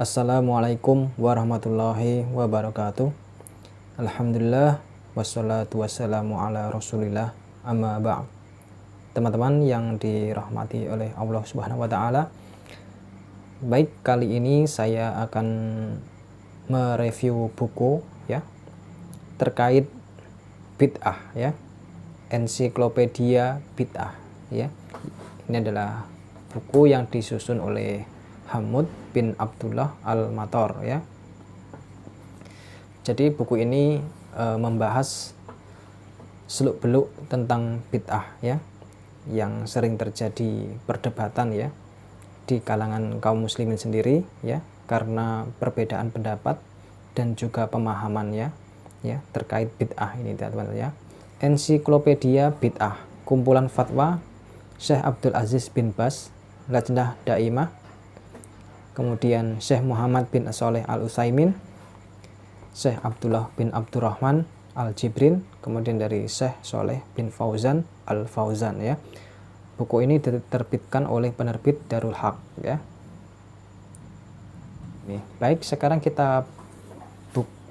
Assalamualaikum warahmatullahi wabarakatuh. Alhamdulillah wassalatu wassalamu ala rasulillah amma ba'd. Teman-teman yang dirahmati oleh Allah Subhanahu wa taala. Baik, kali ini saya akan mereview buku ya terkait bid'ah ya. Ensiklopedia Bid'ah ya. Ini adalah buku yang disusun oleh Hamud bin Abdullah Al-Mator ya. Jadi buku ini membahas seluk-beluk tentang bid'ah ya, yang sering terjadi perdebatan ya di kalangan kaum muslimin sendiri ya, karena perbedaan pendapat dan juga pemahaman ya terkait bid'ah ini teman-teman ya. Ensiklopedia Bid'ah, kumpulan fatwa Syekh Abdul Aziz bin Baz, Lajnah Daimah, kemudian Syekh Muhammad bin Shalih Al-Utsaimin, Syekh Abdullah bin Abdurrahman Al-Jibrin, kemudian dari Syekh Shalih bin Fauzan Al-Fauzan ya. Buku ini diterbitkan oleh penerbit Darul Haq ya. Nih, baik, sekarang kita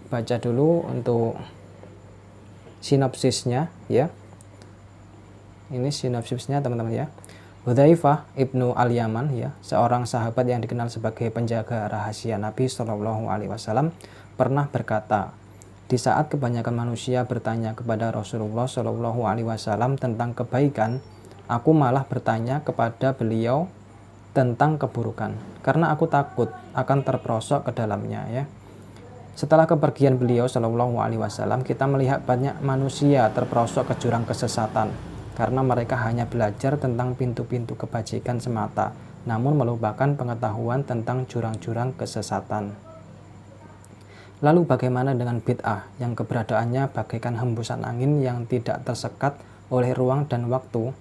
baca dulu untuk sinopsisnya ya. Ini sinopsisnya teman-teman ya. Hudzaifah ibnu al-Yaman ya, seorang sahabat yang dikenal sebagai penjaga rahasia Nabi Shallallahu Alaihi Wasallam, pernah berkata, di saat kebanyakan manusia bertanya kepada Rasulullah Shallallahu Alaihi Wasallam tentang kebaikan, aku malah bertanya kepada beliau tentang keburukan, karena aku takut akan terperosok ke dalamnya ya. Setelah kepergian beliau Shallallahu Alaihi Wasallam, kita melihat banyak manusia terperosok ke jurang kesesatan, karena mereka hanya belajar tentang pintu-pintu kebajikan semata, namun melupakan pengetahuan tentang jurang-jurang kesesatan. Lalu bagaimana dengan bid'ah yang keberadaannya bagaikan hembusan angin yang tidak tersekat oleh ruang dan waktu?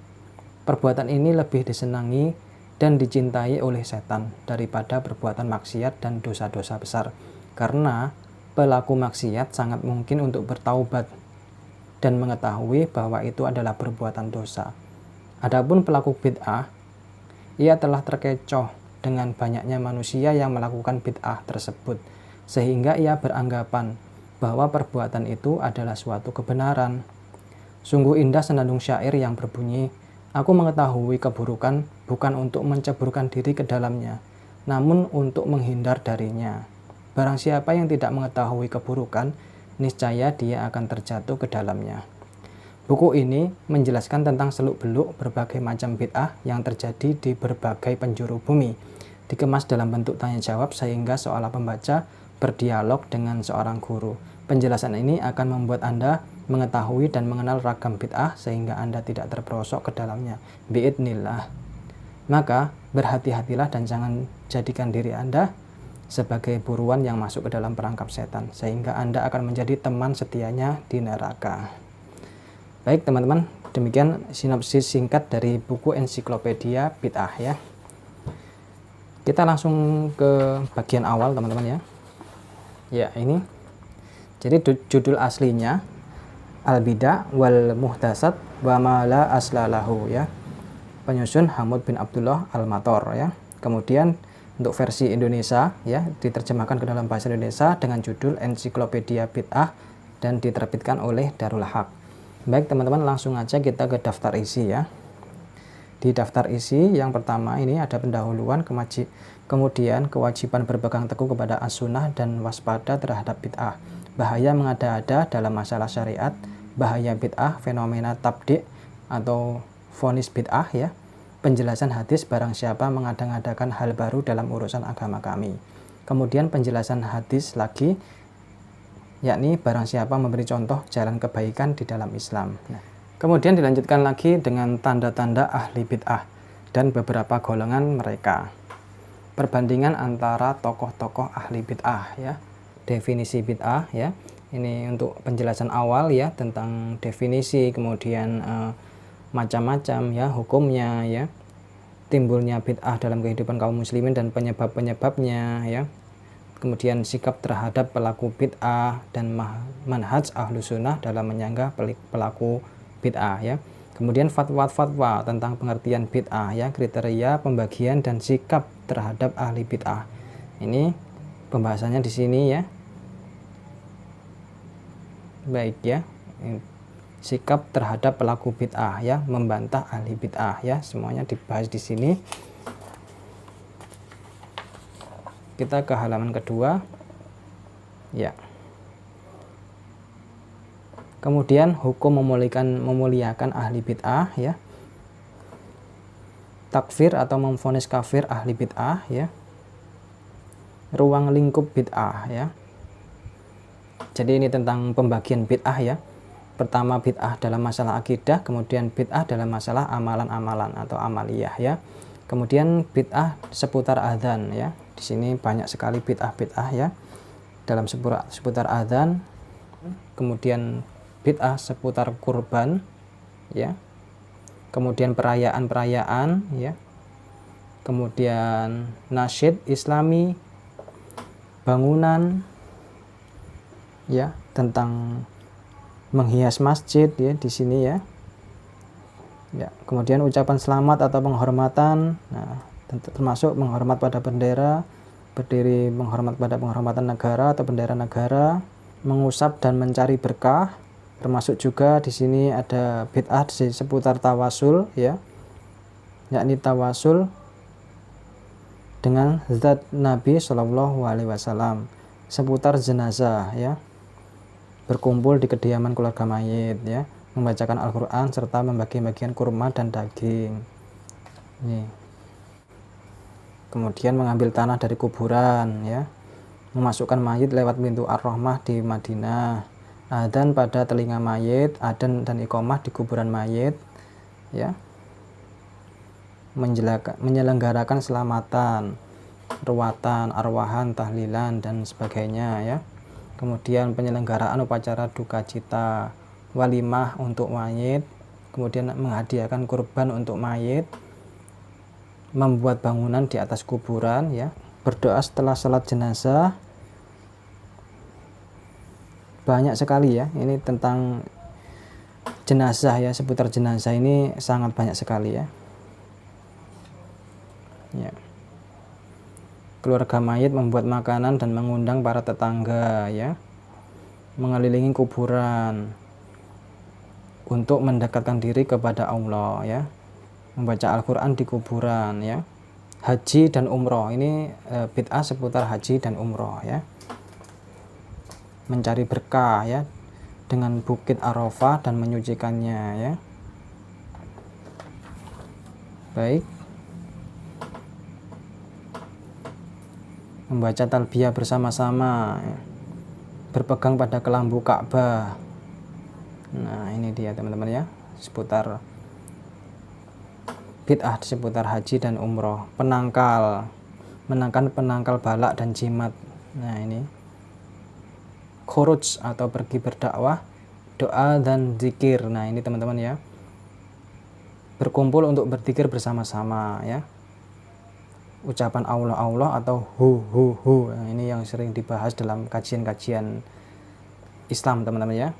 Perbuatan ini lebih disenangi dan dicintai oleh setan daripada perbuatan maksiat dan dosa-dosa besar, karena pelaku maksiat sangat mungkin untuk bertaubat dan mengetahui bahwa itu adalah perbuatan dosa. Adapun pelaku bid'ah, ia telah terkecoh dengan banyaknya manusia yang melakukan bid'ah tersebut, sehingga ia beranggapan bahwa perbuatan itu adalah suatu kebenaran. Sungguh indah senandung syair yang berbunyi, aku mengetahui keburukan bukan untuk menceburkan diri ke dalamnya, namun untuk menghindar darinya. Barang siapa yang tidak mengetahui keburukan, niscaya dia akan terjatuh ke dalamnya. Buku ini menjelaskan tentang seluk-beluk berbagai macam bid'ah yang terjadi di berbagai penjuru bumi, dikemas dalam bentuk tanya jawab sehingga seolah pembaca berdialog dengan seorang guru. Penjelasan ini akan membuat Anda mengetahui dan mengenal ragam bid'ah sehingga Anda tidak terperosok ke dalamnya. Biidnillah. Maka berhati-hatilah dan jangan jadikan diri Anda sebagai buruan yang masuk ke dalam perangkap setan, sehingga Anda akan menjadi teman setianya di neraka. Baik teman-teman, demikian sinopsis singkat dari buku Ensiklopedia Bid'ah ya. Kita langsung ke bagian awal teman-teman ya. Ya, ini. Jadi judul aslinya Al-Bid'ah wal Muhdatsat wa ma la aslalahu ya. Penyusun Hamud bin Abdullah Al-Mator ya. Kemudian untuk versi Indonesia ya, diterjemahkan ke dalam bahasa Indonesia dengan judul Ensiklopedia Bid'ah dan diterbitkan oleh Darul Haq. Baik teman-teman, langsung aja kita ke daftar isi ya. Di daftar isi yang pertama ini ada pendahuluan, kemudian kewajiban berpegang teguh kepada as-sunnah dan waspada terhadap bid'ah, bahaya mengada-ada dalam masalah syariat, bahaya bid'ah, fenomena tabdi' atau vonis bid'ah ya, penjelasan hadis barang siapa mengada-ngadakan hal baru dalam urusan agama kami. Kemudian penjelasan hadis lagi, yakni barang siapa memberi contoh jalan kebaikan di dalam Islam. Nah, kemudian dilanjutkan lagi dengan tanda-tanda ahli bid'ah dan beberapa golongan mereka. Perbandingan antara tokoh-tokoh ahli bid'ah ya. Definisi bid'ah ya. Ini untuk penjelasan awal ya tentang definisi, kemudian macam-macam ya hukumnya ya. Timbulnya bid'ah dalam kehidupan kaum muslimin dan penyebab-penyebabnya ya. Kemudian sikap terhadap pelaku bid'ah dan manhaj ahlu sunnah dalam menyanggah pelaku bid'ah ya. Kemudian fatwa-fatwa tentang pengertian bid'ah ya, kriteria pembagian dan sikap terhadap ahli bid'ah. Ini pembahasannya di sini ya. Baik ya. Sikap terhadap pelaku bid'ah ya, membantah ahli bid'ah ya, semuanya dibahas di sini. Kita ke halaman kedua ya. Kemudian hukum memuliakan ahli bid'ah ya, takfir atau memvonis kafir ahli bid'ah ya, ruang lingkup bid'ah ya. Jadi ini tentang pembagian bid'ah ya. Pertama bid'ah dalam masalah akidah, kemudian bid'ah dalam masalah amalan-amalan atau amaliyah ya. Kemudian bid'ah seputar adzan ya. Di sini banyak sekali bid'ah-bid'ah ya dalam seputar adzan. Kemudian bid'ah seputar kurban ya. Kemudian perayaan-perayaan ya. Kemudian nasyid islami, bangunan ya, tentang menghias masjid ya di sini ya. Ya, kemudian ucapan selamat atau penghormatan. Nah, termasuk menghormat pada bendera, berdiri menghormat pada penghormatan negara atau bendera negara, mengusap dan mencari berkah. Termasuk juga di sini ada bid'ah di seputar tawasul ya, yakni tawasul dengan zat Nabi Shallallahu Alaihi Wasallam, seputar jenazah ya, berkumpul di kediaman keluarga mayit ya, membacakan Al-Quran serta membagi-bagian kurma dan daging. Ini. Kemudian mengambil tanah dari kuburan ya, memasukkan mayit lewat pintu Ar-Rahmah di Madinah, adzan pada telinga mayit, adzan dan iqamah di kuburan mayit ya, menyelenggarakan selamatan, ruwatan, arwahan, tahlilan dan sebagainya ya. Kemudian penyelenggaraan upacara duka cita, walimah untuk mayit, kemudian menghadiahkan kurban untuk mayit, membuat bangunan di atas kuburan ya, berdoa setelah salat jenazah. Banyak sekali ya, ini tentang jenazah ya, seputar jenazah ini sangat banyak sekali ya. Ya. Keluarga mayit membuat makanan dan mengundang para tetangga ya, mengelilingi kuburan untuk mendekatkan diri kepada Allah ya, membaca Al-Quran di kuburan ya, haji dan umroh, ini bid'ah seputar haji dan umroh ya, mencari berkah ya dengan bukit Arafah dan menyucikannya ya. Baik, membaca talbiyah bersama-sama ya, berpegang pada kelambu Ka'bah. Nah ini dia teman-teman ya, seputar bid'ah seputar haji dan umroh. Menangkan penangkal balak dan jimat. Nah ini khuruj atau pergi berdakwah, doa dan zikir. Nah ini teman-teman ya, berkumpul untuk berzikir bersama-sama ya, ucapan Allah Allah atau hu hu hu. Nah, ini yang sering dibahas dalam kajian-kajian Islam teman-teman ya.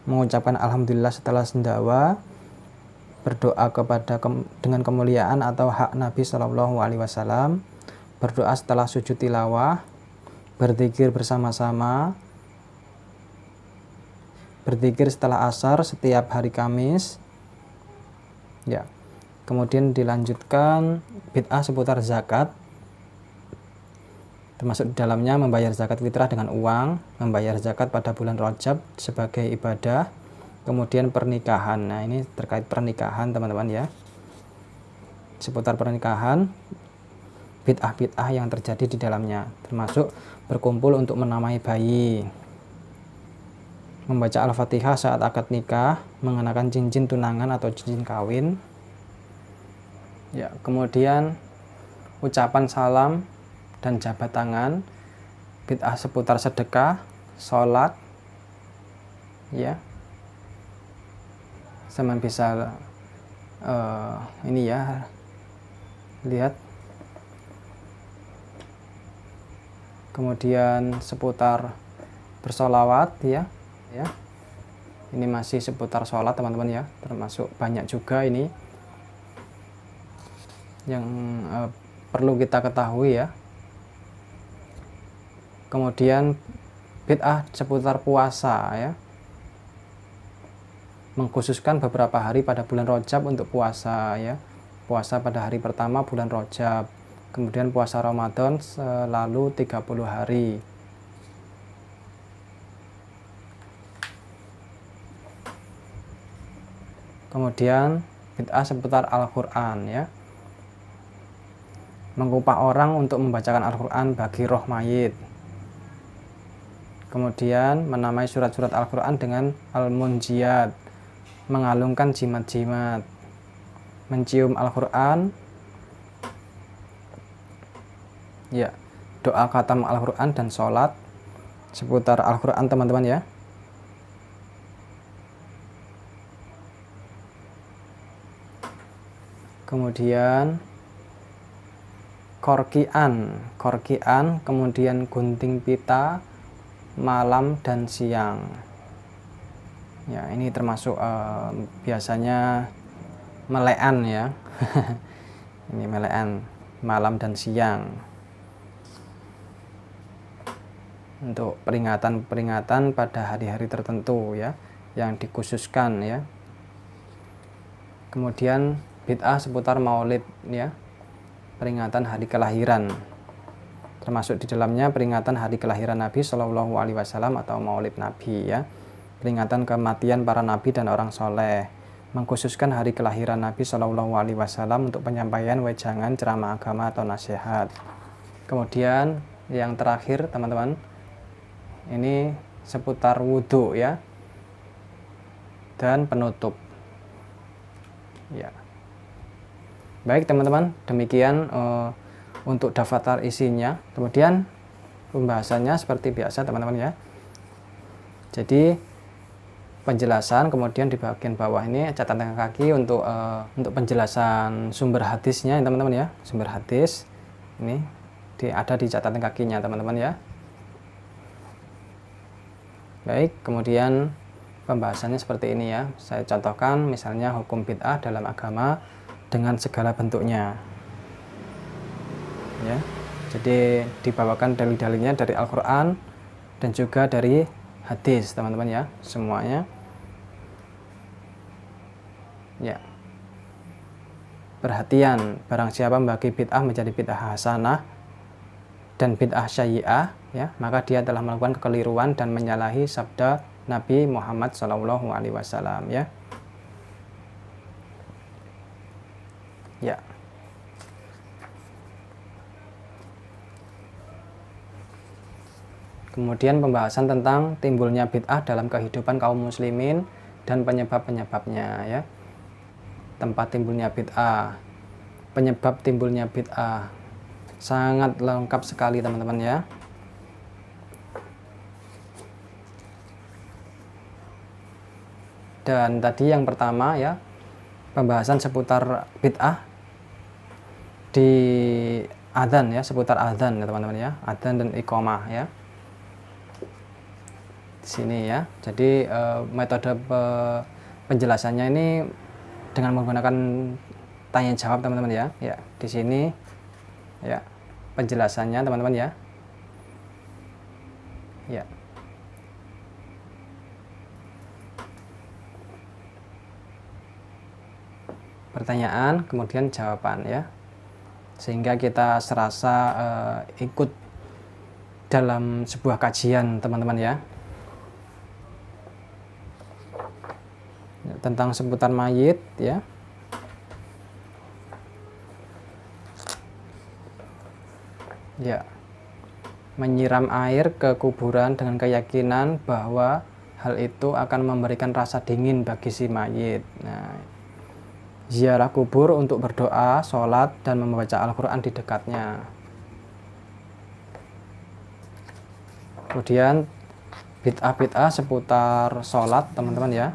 Mengucapkan alhamdulillah setelah sendawa, berdoa dengan kemuliaan atau hak Nabi Shallallahu Alaihi Wasallam, berdoa setelah sujud tilawah, berzikir bersama-sama, berzikir setelah asar setiap hari Kamis. Ya. Kemudian dilanjutkan bid'ah seputar zakat, termasuk di dalamnya membayar zakat fitrah dengan uang, membayar zakat pada bulan Rajab sebagai ibadah, kemudian pernikahan. Nah, ini terkait pernikahan teman-teman ya. Seputar pernikahan, bid'ah-bid'ah yang terjadi di dalamnya, termasuk berkumpul untuk menamai bayi, membaca Al-Fatihah saat akad nikah, mengenakan cincin tunangan atau cincin kawin. Ya, kemudian ucapan salam dan jabat tangan, bid'ah seputar sedekah, sholat, ya, sama bisa ini ya, lihat. Kemudian seputar bersolawat, ya, ini masih seputar sholat teman-teman ya, termasuk banyak juga ini yang perlu kita ketahui ya. Kemudian bid'ah seputar puasa ya, mengkhususkan beberapa hari pada bulan Rajab untuk puasa ya, puasa pada hari pertama bulan Rajab, kemudian puasa Ramadan selalu 30 hari. Kemudian bid'ah seputar Al-Quran ya, mengupah orang untuk membacakan Al-Quran bagi roh mayit. Kemudian menamai surat-surat Al-Quran dengan Al-Munjiyat, mengalungkan jimat-jimat, mencium Al-Quran, ya, doa khatam Al-Quran dan sholat seputar Al-Quran teman-teman ya. Kemudian korkian, kemudian gunting pita malam dan siang. Ya, ini termasuk biasanya melean ya. Ini melean malam dan siang. Untuk peringatan-peringatan pada hari-hari tertentu ya, yang dikhususkan ya. Kemudian bid'ah seputar maulid ya, peringatan hari kelahiran, termasuk di dalamnya peringatan hari kelahiran Nabi Shallallahu Alaihi Wasallam atau Maulid Nabi ya, peringatan kematian para nabi dan orang soleh, mengkhususkan hari kelahiran Nabi Shallallahu Alaihi Wasallam untuk penyampaian wejangan ceramah agama atau nasihat. Kemudian yang terakhir teman-teman, ini seputar wudhu ya dan penutup ya. Baik teman-teman, demikian untuk daftar isinya. Kemudian pembahasannya seperti biasa teman-teman ya. Jadi penjelasan, kemudian di bagian bawah ini catatan kaki untuk penjelasan sumber hadisnya teman-teman ya. Sumber hadis ini ada di catatan kakinya teman-teman ya. Baik, kemudian pembahasannya seperti ini ya. Saya contohkan misalnya hukum bid'ah dalam agama dengan segala bentuknya ya. Jadi dibawakan dalil-dalilnya dari Al-Quran dan juga dari hadis teman-teman ya, semuanya ya. Perhatian, barang siapa membagi bid'ah menjadi bid'ah hasanah dan bid'ah syai'ah ya, maka dia telah melakukan kekeliruan dan menyalahi sabda Nabi Muhammad SAW ya. Ya. Kemudian pembahasan tentang timbulnya bid'ah dalam kehidupan kaum muslimin dan penyebab-penyebabnya ya. Tempat timbulnya bid'ah, penyebab timbulnya bid'ah, sangat lengkap sekali teman-teman ya. Dan tadi yang pertama ya, pembahasan seputar bid'ah di adzan ya, seputar adzan ya teman-teman ya, adzan dan iqamah ya. Di sini ya. Jadi metode penjelasannya ini dengan menggunakan tanya jawab teman-teman ya. Ya, di sini ya penjelasannya teman-teman ya. Ya. Pertanyaan, kemudian jawaban ya. Sehingga kita serasa ikut dalam sebuah kajian, teman-teman ya. Tentang seputar mayit ya. Ya. Menyiram air ke kuburan dengan keyakinan bahwa hal itu akan memberikan rasa dingin bagi si mayit. Nah, ziarah kubur untuk berdoa, sholat, dan membaca Al-Quran di dekatnya. Kemudian bid'ah-bid'ah seputar sholat, teman-teman ya.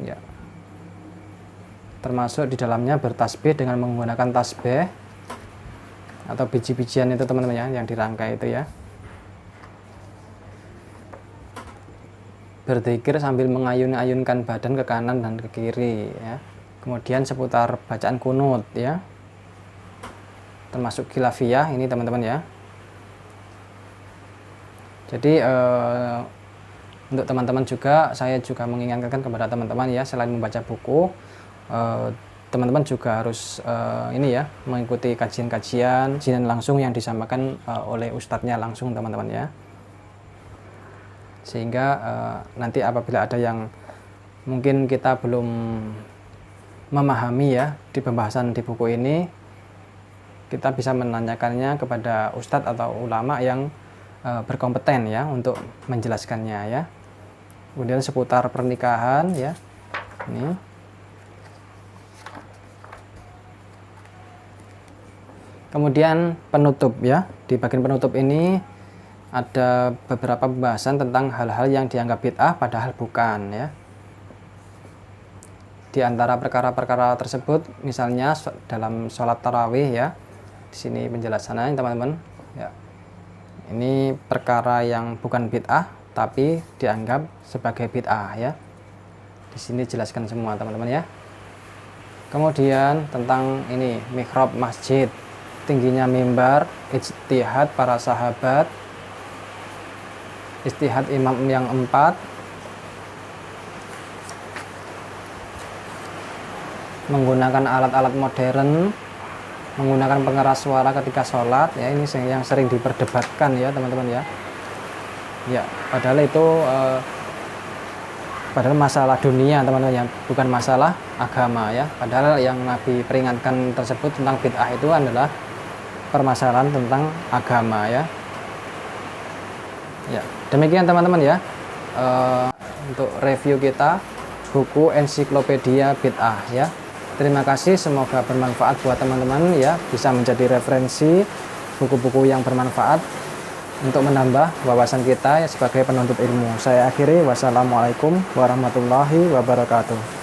Ya. Termasuk di dalamnya bertasbih dengan menggunakan tasbih atau biji-bijian itu, teman-teman ya, yang dirangkai itu ya. Berzikir sambil mengayun-ayunkan badan ke kanan dan ke kiri ya. Kemudian seputar bacaan kunut ya, termasuk khilafiyah ini, teman-teman ya. Jadi untuk teman-teman juga, saya juga mengingatkan kepada teman-teman ya, selain membaca buku, teman-teman juga harus ini ya, mengikuti kajian-kajian langsung yang disampaikan oleh ustadznya langsung, teman-teman ya. Sehingga nanti apabila ada yang mungkin kita belum memahami ya di pembahasan di buku ini, kita bisa menanyakannya kepada ustadz atau ulama yang berkompeten ya untuk menjelaskannya ya. Kemudian seputar pernikahan ya, ini. Kemudian penutup ya, di bagian penutup ini ada beberapa pembahasan tentang hal-hal yang dianggap bid'ah padahal bukan ya. Di antara perkara-perkara tersebut, misalnya dalam sholat tarawih ya, di sini penjelasannya teman-teman ya. Ini perkara yang bukan bid'ah tapi dianggap sebagai bid'ah ya. Di sini jelaskan semua, teman-teman ya. Kemudian tentang ini mihrab masjid, tingginya mimbar, ijtihad para sahabat, ijtihad imam yang 4, menggunakan alat-alat modern, menggunakan pengeras suara ketika sholat ya, ini yang sering diperdebatkan ya, teman-teman ya. Ya, padahal itu padahal masalah dunia, teman-teman ya, bukan masalah agama ya. Padahal yang Nabi peringatkan tersebut tentang bid'ah itu adalah permasalahan tentang agama ya. Ya, demikian teman-teman ya, untuk review kita buku ensiklopedia bid'ah ya. Terima kasih, semoga bermanfaat buat teman-teman ya, bisa menjadi referensi buku-buku yang bermanfaat untuk menambah wawasan kita ya, sebagai penuntut ilmu. Saya akhiri, wassalamualaikum warahmatullahi wabarakatuh.